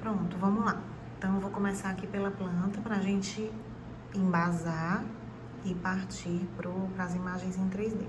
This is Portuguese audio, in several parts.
Pronto, vamos lá. Então, eu vou começar aqui pela planta pra gente embasar e partir para as imagens em 3D.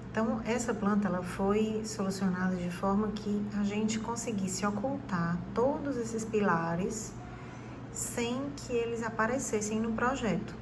Então, essa planta, ela foi solucionada de forma que a gente conseguisse ocultar todos esses pilares sem que eles aparecessem no projeto.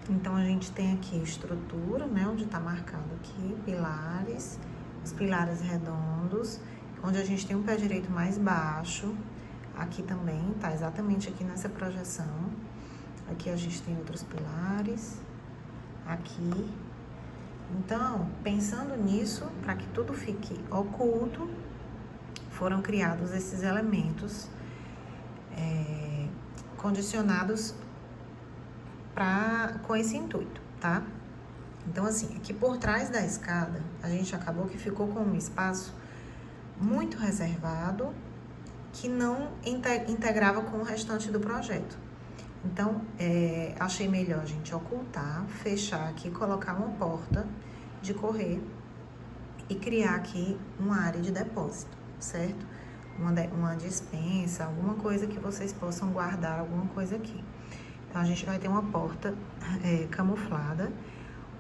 Então, a gente tem aqui a estrutura, né, onde está marcado aqui, pilares, os pilares redondos, onde a gente tem um pé direito mais baixo, aqui também, tá exatamente aqui nessa projeção. Aqui a gente tem outros pilares, aqui. Então, pensando nisso, para que tudo fique oculto, foram criados esses elementos condicionados com esse intuito, tá? Então, assim, aqui por trás da escada, a gente acabou que ficou com um espaço muito reservado, que não integrava com o restante do projeto. Então, achei melhor a gente ocultar, fechar aqui, colocar uma porta de correr e criar aqui uma área de depósito, certo? Uma despensa, alguma coisa que vocês possam guardar alguma coisa aqui. Então, a gente vai ter uma porta camuflada,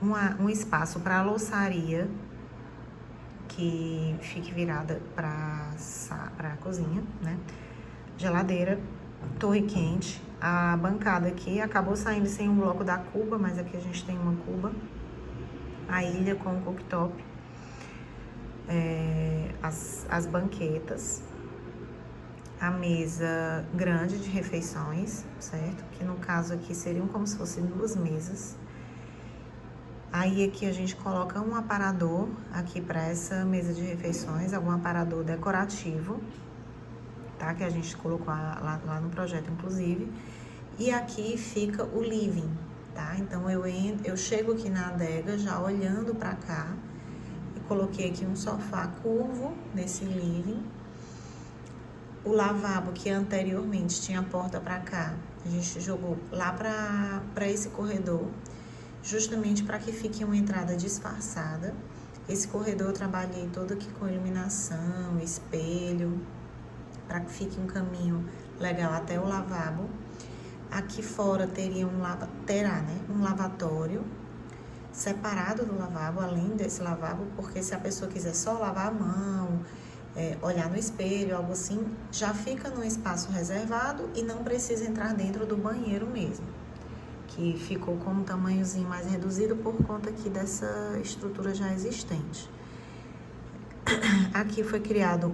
um espaço para a louçaria, que fique virada para a cozinha, né? Geladeira, torre quente. A bancada aqui acabou saindo sem um bloco da cuba, mas aqui a gente tem uma cuba. A ilha com o cooktop. As banquetas. A mesa grande de refeições, certo? Que no caso aqui seriam como se fossem 2 mesas. Aí aqui a gente coloca um aparador aqui para essa mesa de refeições, algum aparador decorativo, tá? Que a gente colocou lá no projeto, inclusive. E aqui fica o living, tá? Então eu chego aqui na adega já olhando para cá e coloquei aqui um sofá curvo nesse living. O lavabo que anteriormente tinha porta para cá, a gente jogou lá para esse corredor, justamente para que fique uma entrada disfarçada. Esse corredor eu trabalhei todo aqui com iluminação, espelho, para que fique um caminho legal até o lavabo. Aqui fora terá um lavatório separado do lavabo, além desse lavabo, porque se a pessoa quiser só lavar a mão, olhar no espelho, algo assim, já fica num espaço reservado e não precisa entrar dentro do banheiro mesmo, que ficou com um tamanhozinho mais reduzido por conta aqui dessa estrutura já existente. Aqui foi criado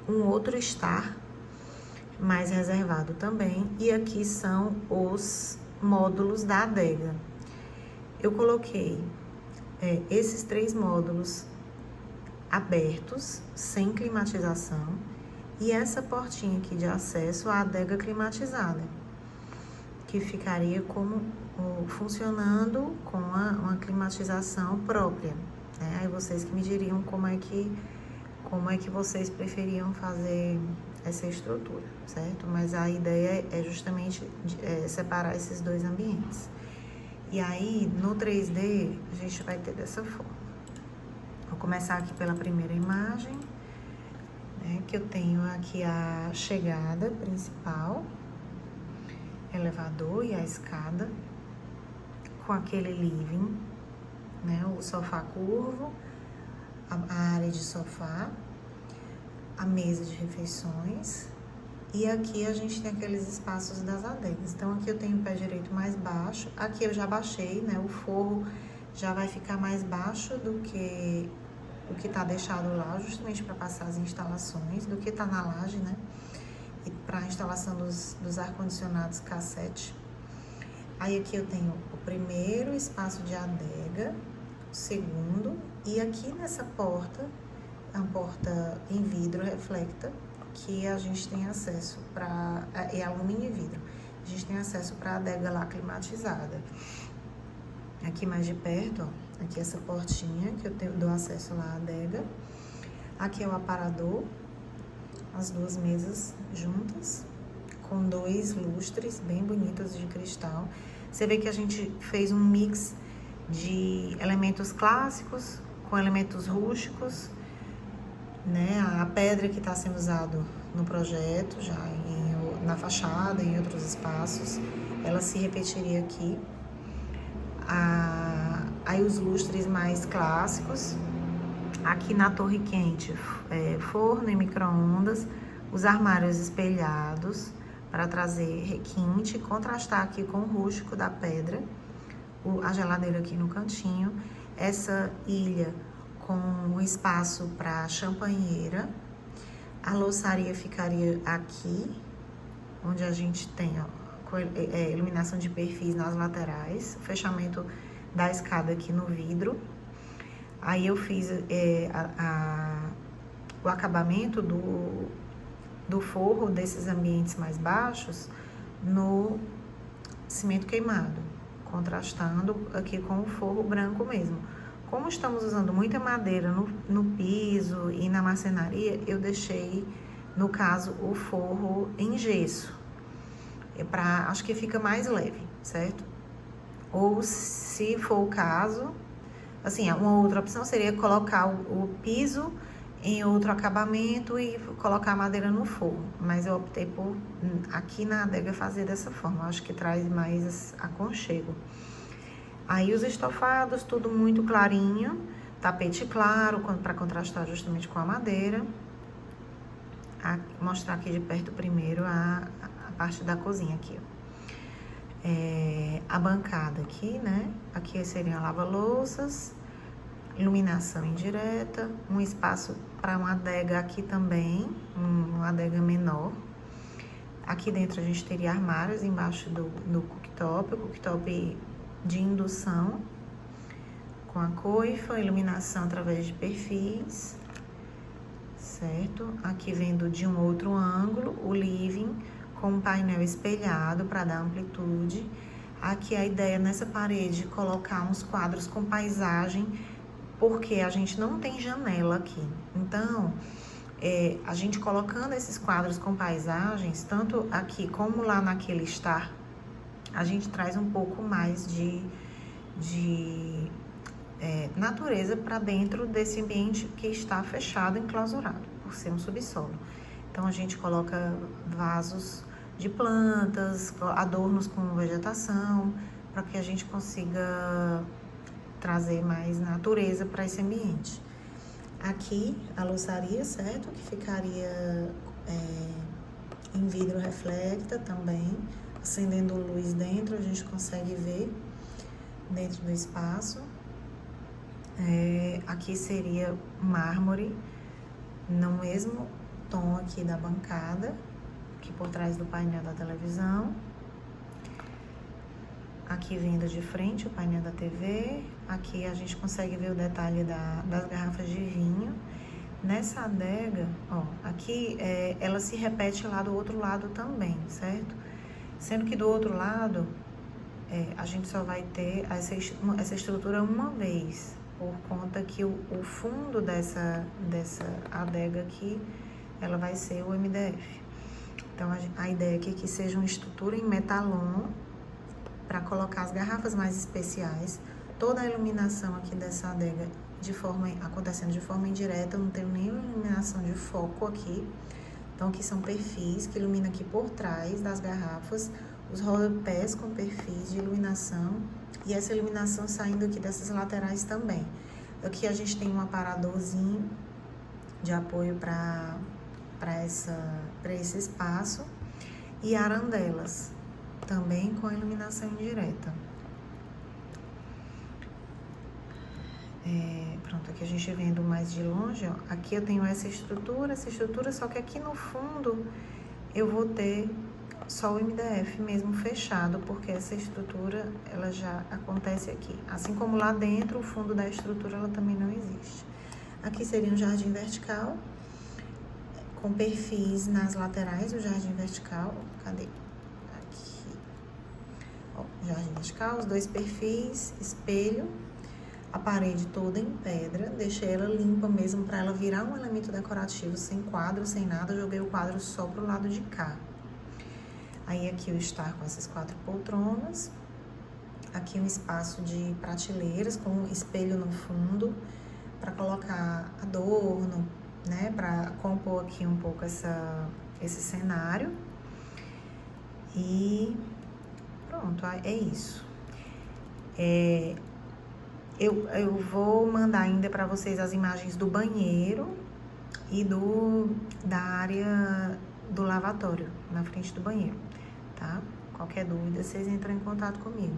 um outro estar mais reservado também, e aqui são os módulos da adega. Eu coloquei esses 3 módulos abertos, sem climatização, e essa portinha aqui de acesso à adega climatizada, que ficaria funcionando com uma climatização própria, né? Aí vocês que me diriam como é que vocês preferiam fazer essa estrutura, certo? Mas a ideia é justamente separar esses 2 ambientes. E aí, no 3D, a gente vai ter dessa forma. Vou começar aqui pela primeira imagem, né, que eu tenho aqui a chegada principal, elevador e a escada, com aquele living, né, o sofá curvo, a área de sofá, a mesa de refeições, e aqui a gente tem aqueles espaços das adegas. Então, aqui eu tenho o pé direito mais baixo, aqui eu já baixei, né, o forro já vai ficar mais baixo do que o que tá deixado lá, justamente para passar as instalações, do que tá na laje, né, e para a instalação dos ar-condicionados cassete. Aí aqui eu tenho o primeiro espaço de adega, o segundo, e aqui nessa porta, a porta em vidro reflecta, que a gente tem acesso é alumínio e vidro, a gente tem acesso para a adega lá climatizada. Aqui mais de perto, ó, aqui essa portinha que eu dou acesso lá à adega. Aqui é o aparador, as 2 mesas juntas, com 2 lustres bem bonitos de cristal. Você vê que a gente fez um mix de elementos clássicos com elementos rústicos, né? A pedra que está sendo usada no projeto, já na fachada, em outros espaços, ela se repetiria aqui. Aí os lustres mais clássicos, aqui na torre quente, forno e micro-ondas, os armários espelhados para trazer requinte, contrastar aqui com o rústico da pedra, a geladeira aqui no cantinho, essa ilha com o espaço para champanheira, a louçaria ficaria aqui, onde a gente tem iluminação de perfis nas laterais, fechamento da escada aqui no vidro. Aí eu fiz o acabamento do forro desses ambientes mais baixos no cimento queimado, contrastando aqui com o forro branco mesmo. Como estamos usando muita madeira no piso e na marcenaria, eu deixei, no caso, o forro em gesso. Acho que fica mais leve, certo? Ou, se for o caso, assim, uma outra opção seria colocar o piso em outro acabamento e colocar a madeira no forro. Mas eu optei por, aqui na adega, fazer dessa forma. Acho que traz mais aconchego. Aí os estofados, tudo muito clarinho. Tapete claro, para contrastar justamente com a madeira. Vou mostrar aqui de perto primeiro a parte da cozinha aqui, ó. A bancada aqui, né? Aqui seria a lava-louças, iluminação indireta, um espaço para uma adega aqui também, uma adega menor. Aqui dentro a gente teria armários embaixo do cooktop, o cooktop de indução, com a coifa, iluminação através de perfis, certo? Aqui vendo de um outro ângulo, o living com um painel espelhado para dar amplitude. Aqui a ideia nessa parede colocar uns quadros com paisagem, porque a gente não tem janela aqui. Então, a gente colocando esses quadros com paisagens, tanto aqui como lá naquele estar, a gente traz um pouco mais de natureza para dentro desse ambiente que está fechado, enclausurado, por ser um subsolo. Então, a gente coloca vasos de plantas, adornos com vegetação, para que a gente consiga trazer mais natureza para esse ambiente. Aqui, a louçaria, certo? Que ficaria em vidro reflecta também. Acendendo luz dentro, a gente consegue ver dentro do espaço. Aqui seria mármore, no mesmo tom aqui da bancada, aqui por trás do painel da televisão. Aqui vindo de frente o painel da TV. Aqui a gente consegue ver o detalhe das garrafas de vinho. Nessa adega, ó, aqui ela se repete lá do outro lado também, certo? Sendo que do outro lado a gente só vai ter essa estrutura uma vez, por conta que o fundo dessa adega aqui, ela vai ser o MDF. Então, a ideia aqui é que seja uma estrutura em metalon, para colocar as garrafas mais especiais. Toda a iluminação aqui dessa adega acontecendo de forma indireta, eu não tenho nenhuma iluminação de foco aqui. Então, aqui são perfis que iluminam aqui por trás das garrafas, os rodapés com perfis de iluminação, e essa iluminação saindo aqui dessas laterais também. Aqui a gente tem um aparadorzinho de apoio para esse espaço, e arandelas também com iluminação indireta. Pronto, aqui a gente vendo mais de longe, ó, aqui eu tenho essa estrutura, só que aqui no fundo eu vou ter só o MDF mesmo fechado, porque essa estrutura ela já acontece aqui. Assim como lá dentro, o fundo da estrutura ela também não existe. Aqui seria um jardim vertical, com perfis nas laterais, o jardim vertical, cadê? Aqui, ó, jardim vertical, os dois perfis, espelho, a parede toda em pedra, deixei ela limpa mesmo para ela virar um elemento decorativo, sem quadro, sem nada, joguei o quadro só pro lado de cá. Aí aqui o estar com essas 4 poltronas, aqui um espaço de prateleiras com um espelho no fundo, para colocar adorno, né, para compor aqui um pouco esse cenário. E pronto, é isso. Eu vou mandar ainda para vocês as imagens do banheiro e da área do lavatório, na frente do banheiro, tá? Qualquer dúvida, vocês entram em contato comigo.